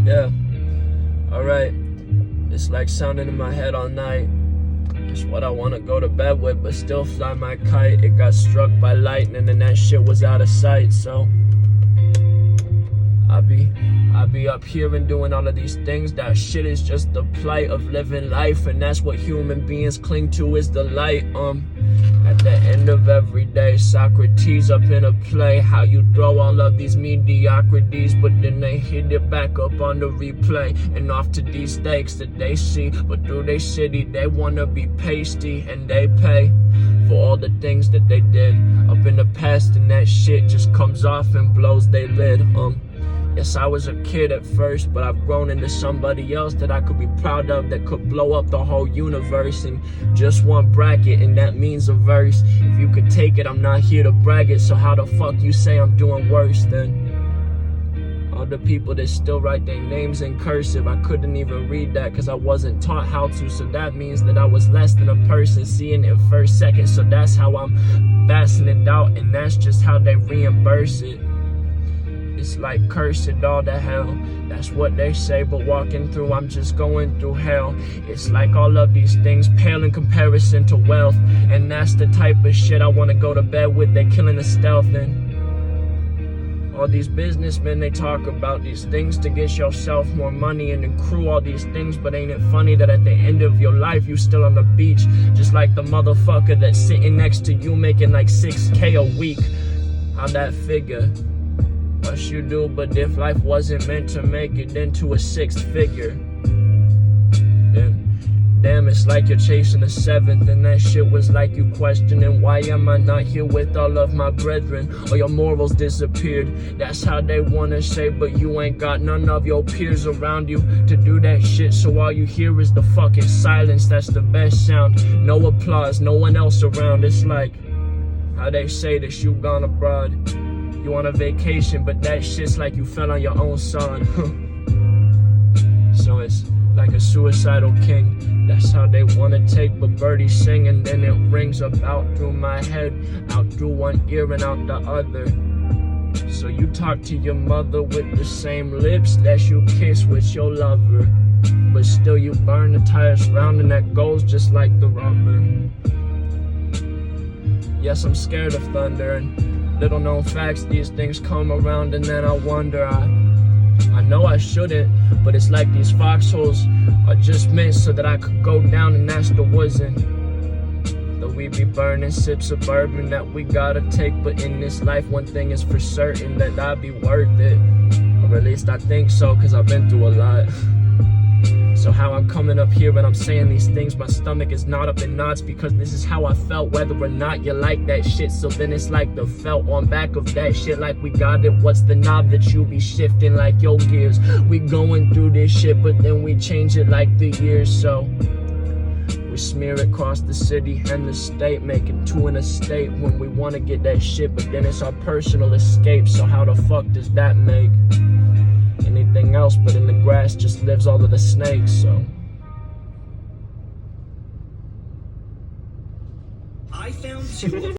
Yeah, alright. It's like sounding in my head all night. It's what I wanna go to bed with, but still fly my kite. It got struck by lightning and that shit was out of sight, so I be up here and doing all of these things. That shit is just the plight of living life, and that's what human beings cling to, is the light. At the end of every day, Socrates up in a play. How you throw all of these mediocrities, but then they hit it back up on the replay. And off to these stakes that they see, but through their city they wanna be pasty, and they pay for all the things that they did up in the past, and that shit just comes off and blows they lid. Yes, I was a kid at first, but I've grown into somebody else that I could be proud of, that could blow up the whole universe in just one bracket, and that means a verse. If you could take it, I'm not here to brag it, so how the fuck you say I'm doing worse then? All the people that still write their names in cursive, I couldn't even read that because I wasn't taught how to, so that means that I was less than a person seeing it first second, so that's how I'm passing it out, and that's just how they reimburse it. It's like curse it all to hell. That's what they say, but walking through, I'm just going through hell. It's like all of these things pale in comparison to wealth, and that's the type of shit I want to go to bed with. They're killing the stealth, and all these businessmen, they talk about these things to get yourself more money and accrue all these things, but ain't it funny that at the end of your life you still on the beach, just like the motherfucker that's sitting next to you making like 6K a week? How'd that figure? What you do, but if life wasn't meant to make it into a sixth figure, then damn, it's like you're chasing a seventh, and that shit was like you questioning, why am I not here with all of my brethren? Or your morals disappeared. That's how they wanna say, but you ain't got none of your peers around you to do that shit, so all you hear is the fucking silence. That's the best sound. No applause, no one else around. It's like how they say that you gone abroad, you on a vacation, but that shit's like you fell on your own son. So it's like a suicidal king. That's how they wanna take, but birdies sing, and then it rings up out through my head, out through one ear and out the other. So you talk to your mother with the same lips that you kiss with your lover, but still you burn the tires round, and that goes just like the rubber. Yes, I'm scared of thunder, and little known facts, these things come around, and then I wonder, I know I shouldn't, but it's like these foxholes are just meant so that I could go down, and that's the woods, and though we be burning sips of bourbon that we gotta take, but in this life one thing is for certain, that I'd be worth it, or at least I think so, cause I've been through a lot. So how I'm coming up here and I'm saying these things, my stomach is not up in knots, because this is how I felt, whether or not you like that shit. So then it's like the felt on back of that shit, like we got it. What's the knob that you be shifting like your gears? We going through this shit, but then we change it like the years. So we smear it across the city and the state, making two in a state when we want to get that shit, but then it's our personal escape. So how the fuck does that make anything else? But in the grass just lives all of the snakes, so I found two